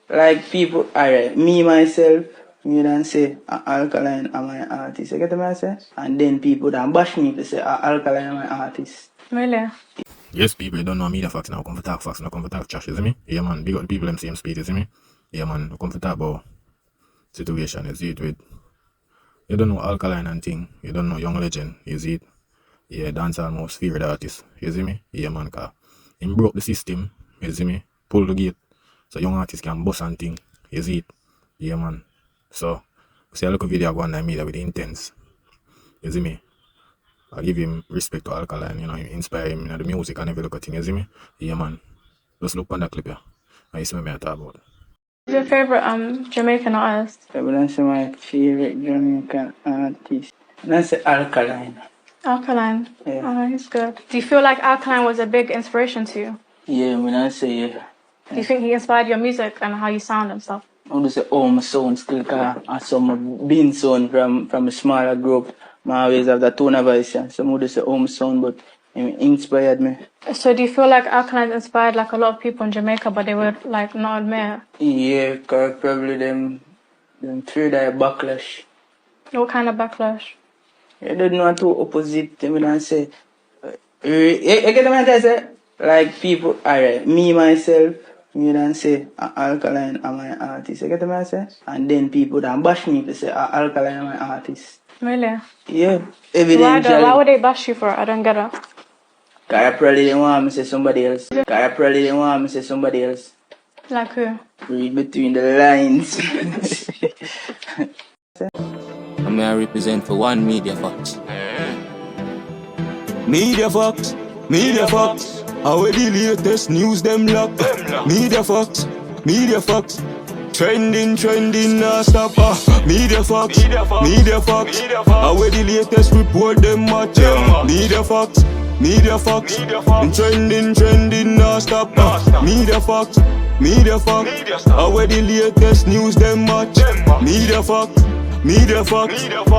like people, alright, me myself, you don't say Alkaline am my artist, you get what I say? And then people don't bash me to say Alkaline am my artist. Really? Yes, people, you don't know media facts now, come for talk facts, now come for talk trash, you see me? Yeah, man, big up the people them same speed, you see me? Yeah, man, come for talk about situation, you see it with, you don't know Alkaline and thing, you don't know Young Legend, you see it? Yeah, Dancehall most feared artist, you see me? Yeah, man, cause him broke the system, you see me? Pull the gate, so young artists can bust and thing, you see it? Yeah, man. So, see a little video go on media with Intence, you see me? I give him respect to Alkaline, you know, inspire him in the music and every little thing, you see me? Yeah, man. Just look on that clip here. I see what I talk about. Who's your favorite Jamaican artist? I would say my favorite Jamaican artist. That's Alkaline. Alkaline. Yeah. Oh, he's good. Do you feel like Alkaline was a big inspiration to you? Yeah, when I say yeah. Do you think he inspired your music and how you sound and stuff? I would say my sound still I saw being sound from a smaller group. I always have that tone of voice, yeah. So I would say my sound, but it inspired me. So do you feel like Alkaline inspired like a lot of people in Jamaica, but they would like not admit it? Yeah, cause probably them fear that backlash. What kind of backlash? I don't know to opposite them and say. You get what I say? Like people, alright, me myself, you don't say Alkaline am my artist, you get what I say? And then people don't bash me to say Alkaline am my artist. Really? Yeah, evidently. Why would they bash you for it? I don't get it. Cause I probably didn't want me to say somebody else. Like who? Read between the lines. I represent for one Media Fox. Media Fox, Media Fox. How the latest news them lock. Media Fox, Media Fox. Trending, nah stop. Media Fox, Media Fox. How the latest report them match. Media Fox, Media Fox. Trending, nah stop. Media Fox, Media Fox. How the latest news them match. Media Fox, Media Fox,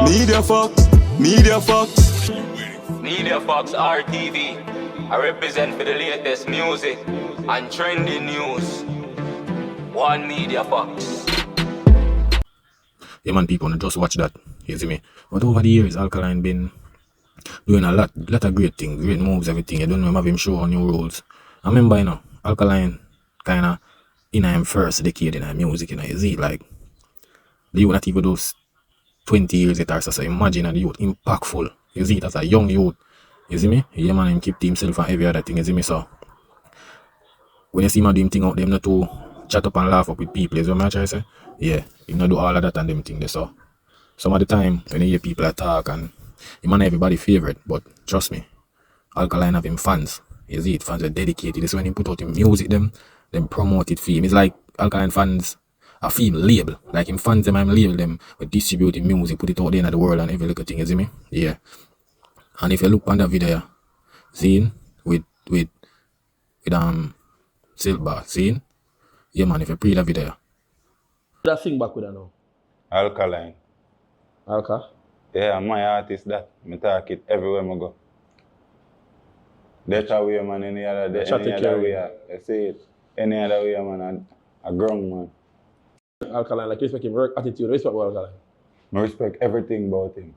Media Fox, Media Fox. Media Fox RTV. I represent for the latest music and trending news. One Media Fox. Yeah, man, people, just watch that. You see me? But over the years, Alkaline been doing a lot of great things, great moves, everything. You don't know him have him show on new rules. I remember, you know, Alkaline kind of in him first decade in music, you know, you see, like, the youth not even those 20 years later, so imagine the youth impactful. You see it as a young youth. You see me? Yeah, man, him keep to himself and every other thing, you see me? So, when you see him do him thing out, them not to chat up and laugh up with people, is what I'm trying to say? Yeah, you not do all of that and them thing there, so. Some of the time, when you hear people talk and he man everybody favorite, but trust me, Alkaline have him fans. You see it, fans are dedicated. This when he put out him music, them promote it for him. It's like Alkaline fans a film label. Like him fans them, I'm label them, with distributing music, put it out there in the world and every little thing, you see me? Yeah. And if you look on that video, seeing with Silver, seeing? Yeah man, if you play that video. That thing back with her now. Alkaline. Alka? Yeah, my artist that. I talk it everywhere I go. That's how we man any other day. Any other way. I say it. Any other way man, a grown man. Alkaline, like you respect him work attitude, respect what Alkaline? I respect everything about him.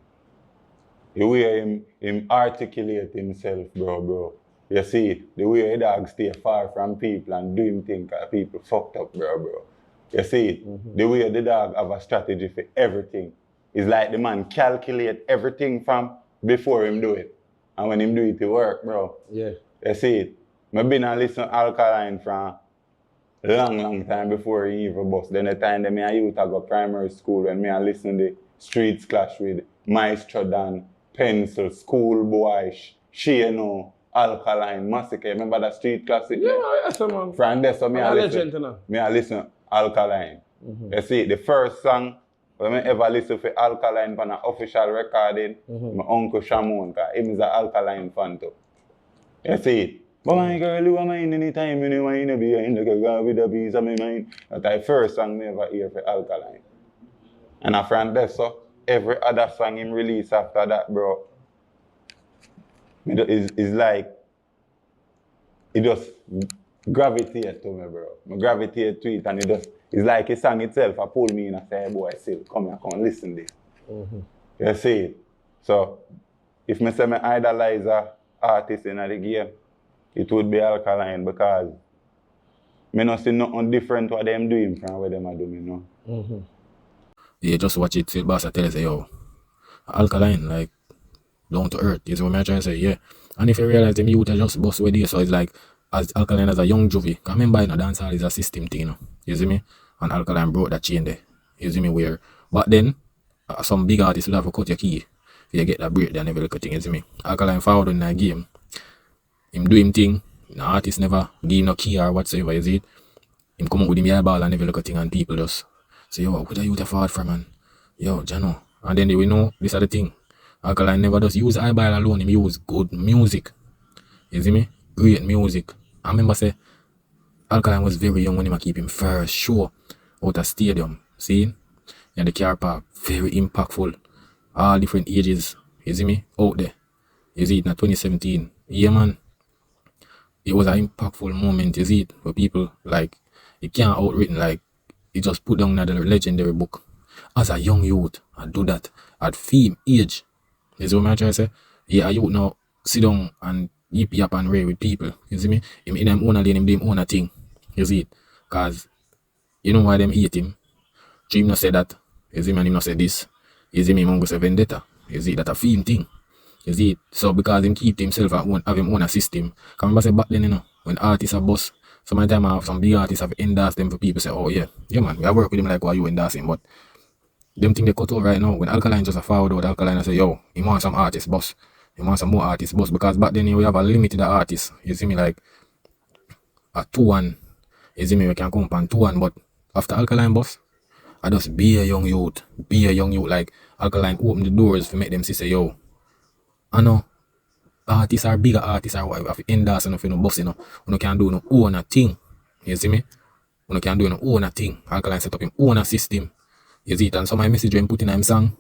The way him articulate himself, bro. You see it? The way the dog stay far from people and do him thing cause people fucked up, bro. You see it? The way the dog have a strategy for everything. It's like the man calculate everything from before him do it. And when him do it, it work, bro. Yeah. You see it? I've been a listen to Alkaline from long time before he even bust. Then the time that I used to go primary school when I listen to the Streets Clash with Maestro Dan, Pencil, Schoolboy, Shano, Alkaline, Massacre. Remember that Street Classic? Yeah, yes, man. From there, so I listen Alkaline. You see, the first song when I ever listen for Alkaline on an official recording, my uncle Shamon, because him is an Alkaline fan too. You see it? But my girl, you mind anytime you want to be in the girl with the bees on my mind. That's the first song I ever hear for Alkaline. And from there, so every other song him release after that, bro, is like, it just gravitate to me, bro. I gravitate to it and it's like a song itself. I pull me in and say, hey boy, still come here, come listen there. You see it? So, if me say me idolize a artist in the game, it would be Alkaline because me not see nothing different what them doing from what them are doing, you know. Yeah, just watch it till boss I tell you, say, yo, Alkaline, like, down to earth. You see what I'm trying to say? Yeah. And if you realize them youth are just bust with this, so it's like, as Alkaline as a young juvie, because remember, you know, dancehall is a system thing, you know. You see me? And Alkaline broke that chain there. You see me? Where, but then, some big artists will have to cut your key. If you get that break, they never look at thing, you see me? Alkaline forward in that game. Him do him thing. The artist never give him no key or whatsoever, you see it? Him come up with him eyeball and never look at thing, and people just say, yo, what are you forward from, man? Yo, Jano. And then they will know, this are the thing. Alkaline never just use eyeball alone, him use good music. You see me? Great music. I remember say, Alkaline was very young when he keep him first show out of stadium. See? And the car park, very impactful. All different ages. You see me? Out there. You see it in 2017. Yeah, man. It was an impactful moment, you see it? For people, like, it can't outwritten, like, it just put down another legendary book. As a young youth, I do that at fame age. You see what I'm trying to say? Yeah, a youth now sit down and yip and ray with people. You see me? Him in them own lane, him do him own a thing. You see it? Cause you know why them hate him? Dream not say that. You see me? And him not say this. You see me? Him go say vendetta. You see that a fame thing. You see it? So because him keep himself at one, have him own a system. Cause remember say back then, you know, when artists are boss, sometimes I have some big artists have endorsed them for people say, oh yeah, man, we have work with him like why you endorse him, but them think they cut out right now. When Alkaline just a forward out, Alkaline I say, yo, he want some artists boss. He want some more artists boss because back then we have a limited artist. You see me like a 2-1. You see me, we can come on 2-1, but after Alkaline boss, I just be a young youth. Be a young youth. Like Alkaline open the doors to make them see say, yo, I know artists are bigger artists are what have endorse and if you know boss, you know. You can do no own a thing. You see me? You can do no own a thing. Alkaline set up him own a system. You see it, and so my message when put in him song,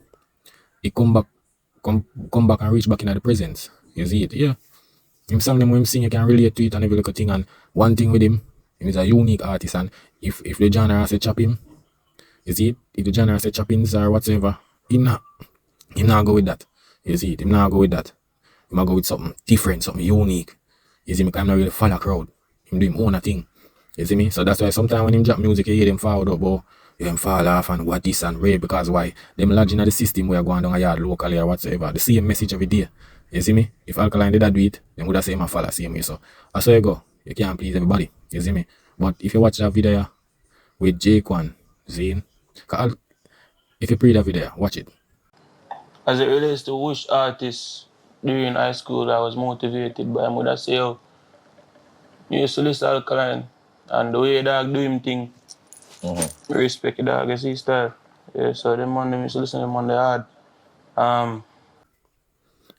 he come back and reach back in the presence. You see it, yeah. Him song them when him sing, you can relate to it and every little thing. And one thing with him is a unique artist. And if the genre say chop him, you see it, if the genre say choppings or whatsoever, he not go with that. You see it, him not go with that. He might go with something different, something unique. You see me, because I'm not really follow crowd. Him do him own a thing. You see me? So that's why sometimes when him drop music, you hear them forward up, but them fall off and what this and ray because why? Them lodging in the system where going down a yard locally or whatsoever. The same message every day. You see me? If Alkaline did that do it, then would have say my follow same way. So that's how you go. You can't please everybody. You see me? But if you watch that video with Jaquan, Zane, if you pre that video, watch it. As it relates to which artists during high school I was motivated by, I would say, oh, you used to listen to Alkaline and the way dog do him thing. Respect the dog, I see style. Yeah, so them used to listen to them on the hard.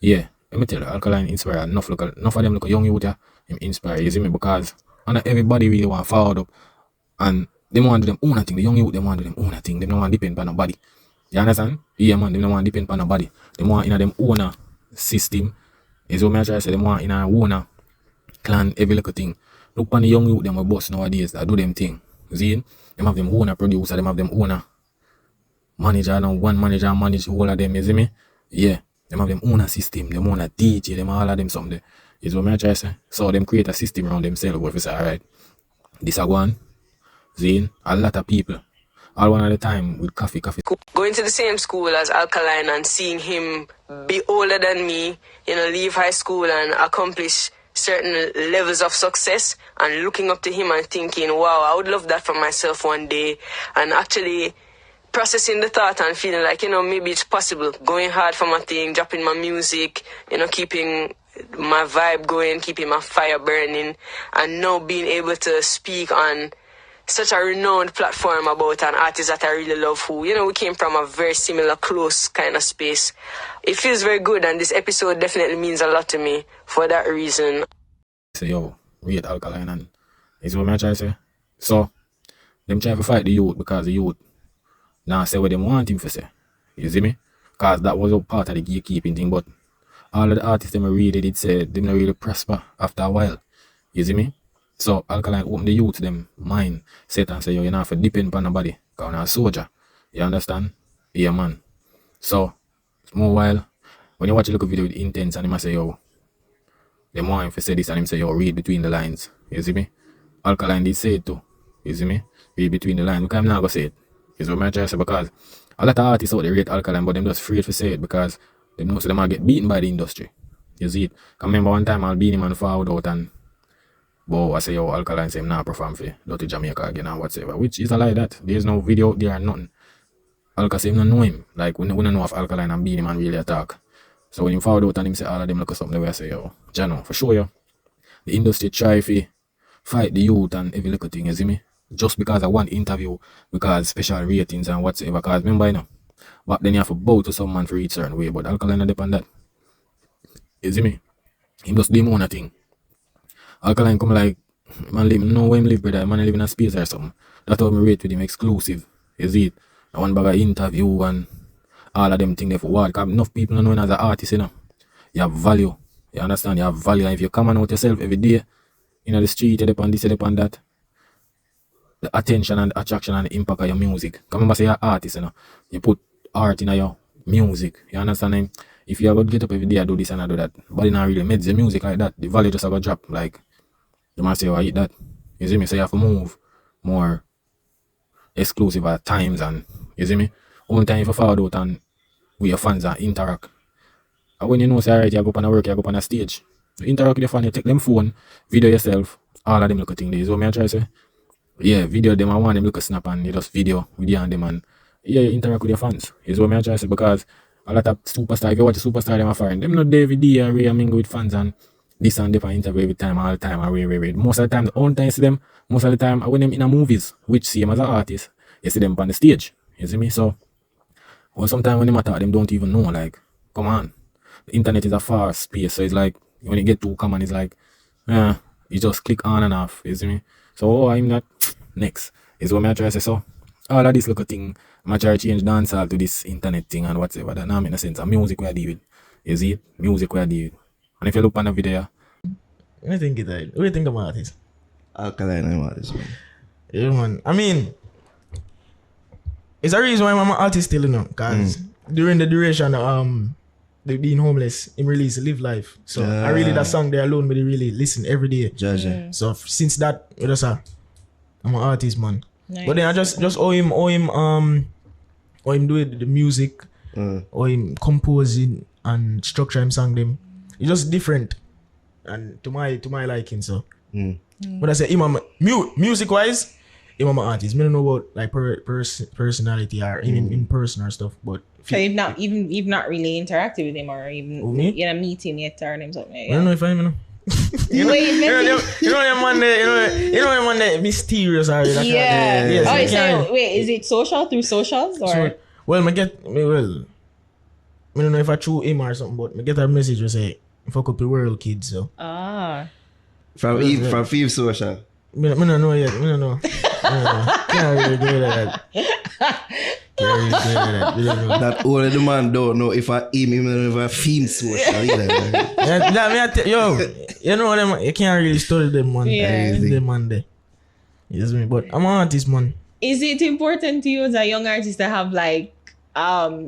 Yeah, let me tell you, Alkaline inspire enough of them look young youth, him inspire, you see me, because not everybody really want forward up and they want to do them own thing. The young youth, they want to do them own thing. They don't want to depend on nobody. You understand? Yeah, man, they don't want to depend on nobody. They want in them own system. Is what I try to say. They want in a own clan, every little thing. Look on the young youth, them are boss nowadays that do them thing. See? Them have them own producer, them have them own manager, and one manager manage all of them, you see me? Yeah. Them have them own system, them own DJ, them all of them something. Is what I try to say. So them create a system around themselves. But if you say, alright, this a one, Zane, a lot of people. All one at a time with coffee. Going to the same school as Alkaline and seeing him be older than me, leave high school and accomplish certain levels of success and looking up to him and thinking, wow, I would love that for myself one day, and actually processing the thought and feeling like, maybe it's possible, going hard for my thing, dropping my music, keeping my vibe going, keeping my fire burning, and now being able to speak on such a renowned platform about an artist that I really love who, we came from a very similar, close kind of space. It feels very good, and this episode definitely means a lot to me for that reason. Say, yo, rate Alkaline, and is what I try to say. So, them try to fight the youth because the youth now say what them want him to say. You see me? Because that was a part of the gatekeeping thing, but all of the artists them really did say them not really prosper after a while. You see me? So Alkaline open the youth them mind set and say, yo, you not have to depend on nobody, because you're a soldier. You understand? Yeah, man. So, more while, when you watch a look video with Intence and him say, yo, them want him to say this and him say, yo, read between the lines. You see me? Alkaline did say it too. You see me? Read between the lines. Because I'm not going to say it. You see what I'm trying to say? Because a lot of artists out there rate Alkaline, but them just afraid to say it because they know so they might get beaten by the industry. You see it? I remember one time I'll beat him and forward out and I say, yo, Alkaline say him not perform for Dirty Jamaica again or whatsoever. Which is a lie that. There's no video out there or nothing. Alka say him not know him. Like we don't know if Alkaline and beat him and really attack. So when him forward out and him say all of them look at something the way I say, yo, Jano, for sure, yo. The industry try to fight the youth and every little thing, you see me? Just because I want interview, because special ratings and whatsoever. Because remember, you know, back then you have to bow to some man for each certain way, but Alkaline not depend on that. You see me? Him just do him own a thing. Alkaline come like, man live, know where him live, brother. Man live in a space or something. That's how I rate with him exclusive. You see it? I want bag of interview and all of them things there for what? Because enough people know him as an artist, you know. You have value. You understand? You have value. And if you come out yourself every day, in the street, you depend this, you depend that. The attention and the attraction and the impact of your music. Come remember, say you're an artist, you know. You put art in your music. You understand? Him? If you ever get up every day, I do this and I do that. But it not really made the music like that. The value just have a drop. Like, you might say, oh, I eat that. You see me? So you have to move more exclusive at times. And you see me? One time if you follow out and with your fans and interact. And when you know, say, alright, you go up on a work, you go up on a stage. You interact with your fans, you take them phone, video yourself, all of them look at things. So me I try to say, yeah, video them, I want them look at snap and you just video and them and yeah, you interact with your fans. Is what me I try to say, because a lot of superstar, if you watch a superstar, them are foreign. Them not there every day, I mingle with fans and this and that interview every time, all the time, I most of the time, the only time I see them, most of the time, I when them in a movies, which see them as an artist, you see them on the stage. You see me? So, well, sometimes when they matter, them don't even know, like, come on. The internet is a fast space, so it's like, when you get too common, it's like, you just click on and off, you see me? So, I'm not, next, is what I try to say, so, all of this little thing, I try to change dancehall to this internet thing and whatever, that now make no sense, and music we are deal with, you see it? Music we are deal with. And if you look on the video, what do you think it is? What do you think about this? Alkaline, I'm artist, man. Yeah, man. I mean, it's a reason why I'm an artist still, you know, because during the duration they being homeless, him release Live Life. So I really that song there alone, but they really listen every day. So since that, I'm an artist, man. Nice. But then I just owe him doing the music, or him composing and structure him song them. It's just different, and to my liking. So, but I say him music wise, him an artist. I don't know about like personality or even in person or stuff, but. So you've not really interacted with him or even you know meet him yet or something. Yeah. I don't know if I'm you know him on the mysterious or yeah. Yes, so wait, is it social through socials or? So, well, I don't know if I threw him or something, but I get a message that say fuck up the world, kids. So from Feve Social. I don't know yet. I don't know. Can't really do that. That all the man don't know if I aim him if I Feve Social either. Yo, you know them, you can't really study them, man. Yeah. Them man there. Yes, me. But I'm an artist, man. Is it important to you as a young artist to have like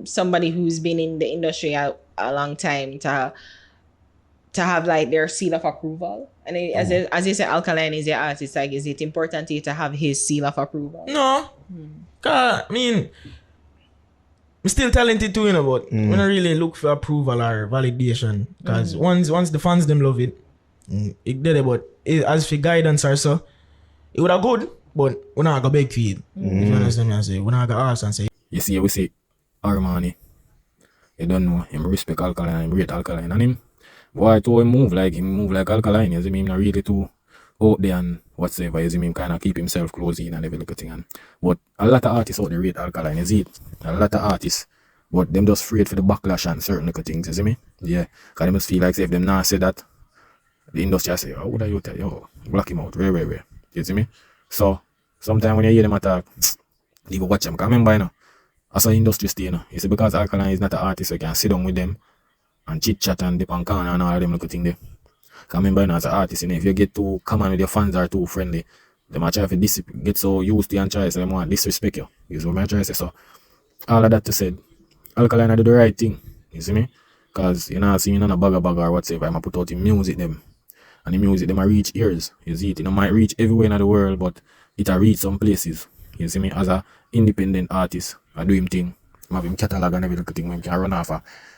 somebody who's been in the industry a long time to have like their seal of approval? And as you said, Alkaline is your artist. Like, is it important to you to have his seal of approval? No. Cause I mean, I'm still talented too, you know, but we don't really look for approval or validation. Cause once the fans them love it, it did it. But as for guidance or so, it would have good, but we're not gonna beg for it. If you understand me, I say we're not gonna ask and say. You see, we say Armani. You don't know him respect Alkaline, him rate Alkaline, and him. Boy, to him move like Alkaline. You see me, him not really too out there and whatsoever. You see me, him kind of keep himself close in and every little thing. But a lot of artists out there rate Alkaline, you see it? A lot of artists, but them just afraid for the backlash and certain little things. You see me? Yeah, because they must feel like if them not say that, the industry say, oh, what are you tell? Yo, block him out, very. You see me? So sometimes when you hear them attack, you go watch them. Because remember, you know, as an industry stay, you know, you see, because Alkaline is not an artist, so you can sit down with them and chit chat and dip on corner and all of them little thing there. Cause remember, you know, as an artist, you know, if you get too common with your fans or too friendly, they might try to get so used to you and try to say, they want disrespect you. You see what I'm trying to say? So, all of that to said, Alkaline do the right thing. You see me? Cause you know, I see you on a bagger or whatever, I'm put out the music them. And the music them might reach ears. You see it? It might reach everywhere in the world, but it a reach some places. You see me? As a independent artist, I do him thing. I have him catalog and every little thing when can run off.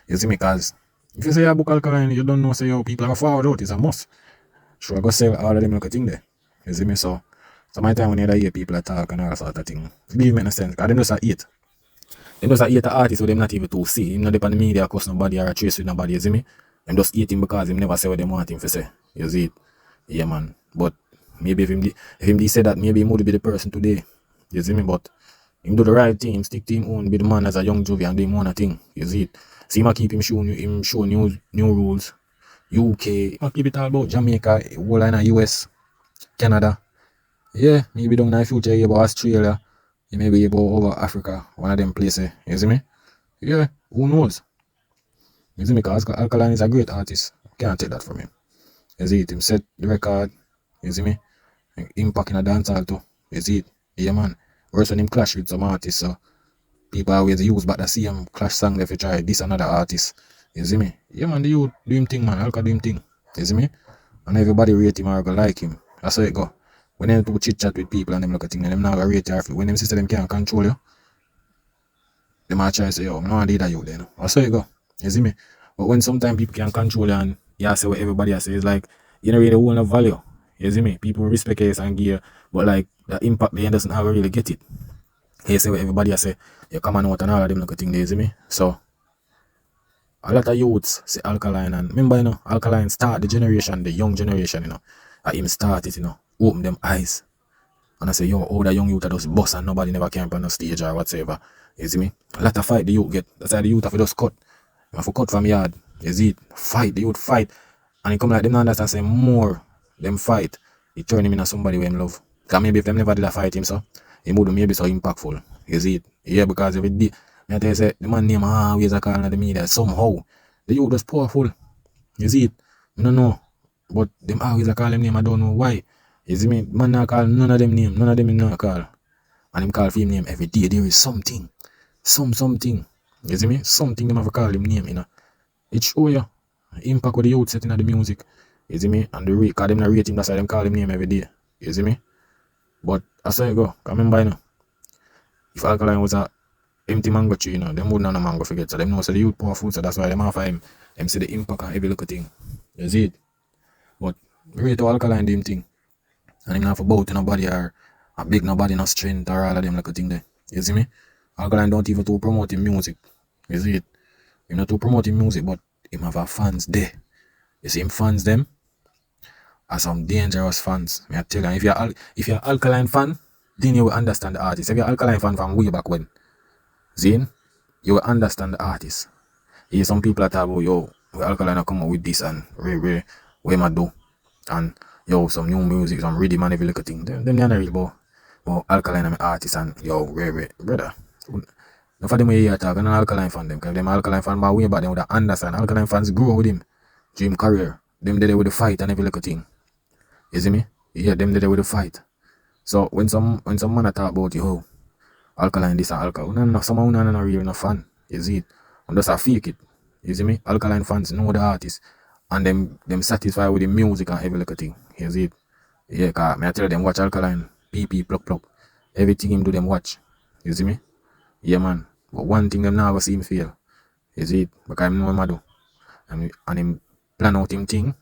You see me? Cause if you say a book Alkaline, you don't know say yo people are forward out, it's a must. Sure I go sell all of them little thing there. You see me? So my time when you hear people talk and all sort of thing, it doesn't make no sense. Cause them just a hate. Them just hate the artist so them not even to see. Him not depend on the media, cause nobody or a trace with nobody, you see me? Them just hate him because him never say what they want him to say. You see it? Yeah man. But maybe if him say that, maybe he would be the person today. You see me? But him do the right thing, him stick to him own, be the man as a young Juvie and do him own a thing. You see it? See him keep him show new rules. UK, he keep it all about Jamaica, whole line of US, Canada. Yeah, maybe down in the future here about Australia. He may be about over Africa, one of them places. You see me? Yeah, who knows? You see me? Because Alkaline is a great artist. Can't take that from him. You see it? Him set the record. You see me? Impact in a dancehall too. You see it? Yeah, man. Worse when him clash with some artists, so people always use back the same clash song if you try this another artist. You see me? Yeah, man. The youth do him thing, man. Alka do him thing. You see me? And everybody rate him or go like him. That's how it go. When them do chit chat with people and them look at things, and them not gonna rate you. When them sister them can't control you, they might try to say, yo, I'm not do that you then. That's how it go. You see me? But when sometimes people can control you and you say what everybody else say, it's like you don't really hold no value. You see me? People respect you and give you, but like the impact they doesn't have really get it. You say what everybody else say, you come and out and all of them look at things, you see me? So a lot of youths say Alkaline, and remember, you know, Alkaline start the generation, the young generation, you know. I him start it, you know, open them eyes. And I say, yo, all the young youth are just boss and nobody never camp on the stage or whatsoever. You see me? A lot of fight the youth get. That's why the youth have to just cut. You have to cut from yard. You see it? Fight, the youth fight. And he come like them now understand say more them fight. He turn him into somebody we him love. Because maybe if them never did a fight him so, he would maybe so impactful. You see it? Yeah, because if it did, I tell you say, the man name always a call in the media somehow. The youth was powerful. You see it? I don't know. But them always a call him name, I don't know why. You see me? Man not call none of them name, none of them him not call. And him call for him name every day. There is something. Something. You see me? Something them have to call him name, you know. It show you impact with the youth setting of the music. You see me? And the rate, cause them not rate him, that's why them call him name every day. You see me? But that's how it go. Cause remember, you know, if Alkaline was a empty mango tree, you know, them wouldn't have no mango forget. So them know so the youth powerful, so that's why them offer him. Them see the impact on every little thing. You see it? But rate to Alkaline them thing. And him not for bout nobody or a big nobody no strength or all of them like a thing there. You see me? Alkaline don't even to promote him music. You see it? Him not to promote him music, but him have a fans there. You see him fans them are some dangerous fans. I tell you, if you're Alkaline fan, then you will understand the artist. If you're Alkaline fan from way back when, Zane, you will understand the artist. Yeah, some people are talking about, yo, Alkaline come up with this and what am I do? And yo, some new music, some rhythm and every little thing. Them not real, but Alkaline I'm artist and yo, brother. Enough of them way here talk and an Alkaline fan them. Because them Alkaline fan by way back them would understand. Alkaline fans grow with him. Dream career. Them did it with the fight and every little thing. You see me? Yeah, them did it with the fight. So when some man talk about yo, Alkaline this and Alkaline, no, someone not really no fan. You see it? And just a fake it. You see me? Alkaline fans know the artist. And them satisfied with the music and every little thing. You see it? Yeah, cause I tell them watch Alkaline, PP, pluck. Everything him do them watch. You see me? Yeah man. But one thing them now go see him fail. You see it? Because him know what I do. And him plan out him thing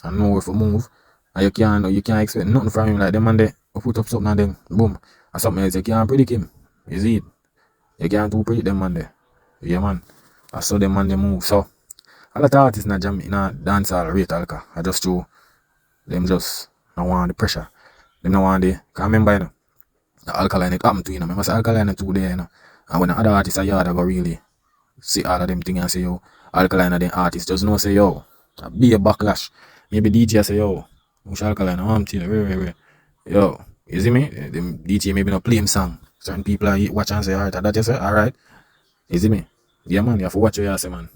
and know where to move. And you can't expect nothing from him like them and they put up something and then boom. And something else you can't predict him. You see it? You can't too predict them man there. Yeah man. I saw them man they move. So a lot of artists in a dancehall rate Alka. I just show them just don't want the pressure. Them don't want the, cause remember you know, the Alkaline it happened to you know. Remember say Alkaline too there you know. And when the other artists are yard I go really see all of them things and say yo, Alkaline are the artists just know say yo, be a backlash. Maybe DJ say yo, which Alkaline I'm telling you, wait. Yo, you see me? Them DJ maybe not play him song. Certain people are watch and say alright, that you say alright. You see me? Yeah man, you have to watch what you say man.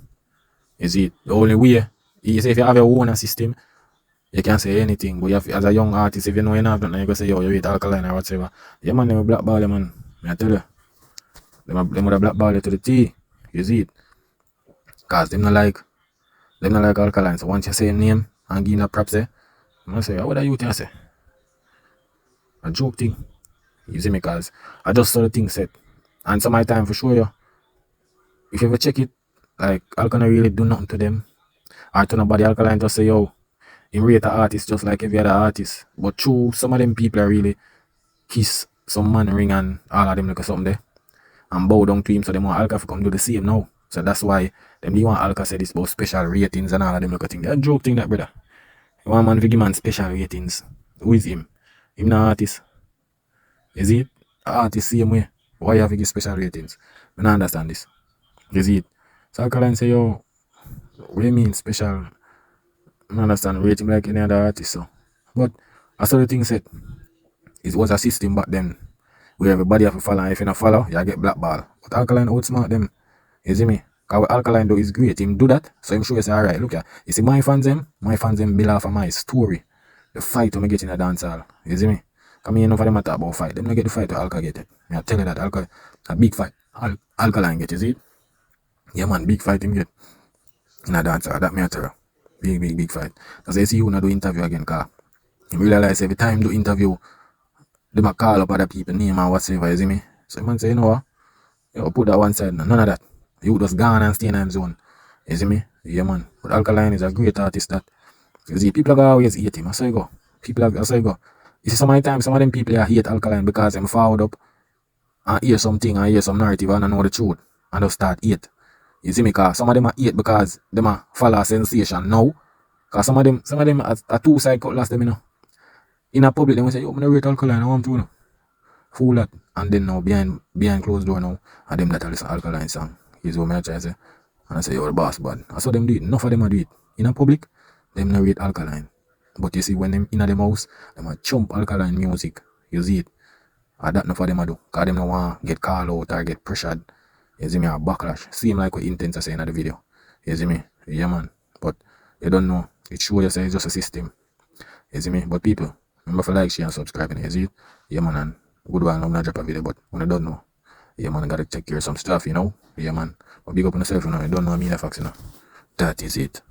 You see it? The only way, you say if you have your own system, You can't say anything, but you have, as a young artist, if you know enough, you go say, yo, you rate Alkaline or whatever. Yeah, man, they will blackball you, man. I tell you. They would have blackball you to the T. You see it? Because them not like Alkaline. So once you say him name and give him a props there, I say, what are you think I say? A joke thing. You see me? Because I just saw the thing set. And some of my time for sure, if you ever check it, like Alkaline really do nothing to them. Or to nobody, Alkaline just say, yo, him rate an artist just like every other artist. But true, some of them people are really kiss some man ring and all of them look at something there. And bow down to him, so they want Alka to come do the same now. So that's why them they want Alka say this about special ratings and all of them look at things. That joke thing that, brother. You want man to give man special ratings. Who is him? Him not artist. Is it? Artist same way. Why you have to give special ratings? I don't understand this. Is it? So Alkaline say, yo, what do you mean special? I don't understand rating like any other artist. So. But I saw the thing said, it was a system back then where everybody have to follow, and if you don't follow, you get blackball. But Alkaline outsmart them. You see me? Because what Alkaline do is great. Him do that, so him show you say, alright, look here. You see my fans them build off of my story. The fight when I get in a dancehall. You see me? Come here, enough of them talk about fight. Them not get the fight to Alka get it. I tell you that Alka, a big fight. Alkaline get, you see it? Yeah man, big fight him get. In a dancehall, that me I tell you. Big fight. Because I see you not do interview again, cause you realize every time do interview, they might call up other people name or whatever, you see me? So man say, you know what? You put that one side, none of that. You just gone and stay in his zone. You see me? Yeah man. But Alkaline is a great artist that, you see, people are always hate him. I say go. I say go. You see, some of the time, some of them people hate Alkaline because them forward up and hear something and hear some narrative and know the truth and just start hate. You see me? Cause some of them are hate because them are follow a sensation now. Cause some of them are two side cutlass them, you know. In a public, they will say, yo, I'm gonna rate Alkaline, I want to, you know. Fool that. And then now, behind closed door now, and them that listen Alkaline song. Here's what I try to say. And I say, yo, the boss bad. I saw them do it. Enough of them do it. In a public, them not rate Alkaline. But you see, when them in them house, them a chump Alkaline music. You see it. And that enough of them do. Because them don't want to get called out or get pressured. You see me, a backlash. Same like what Intence are saying in the video. You see me? Yeah, man. But you don't know. It shows you say it's just a system. You see me? But people, remember to like, share, and subscribe. You see it? Yeah, man. And good one, I'm not drop a video, but when I don't know, yeah, man, I gotta take care of some stuff, you know? Yeah, man. But big up on yourself, you know? You don't know me, the facts, you know? That is it.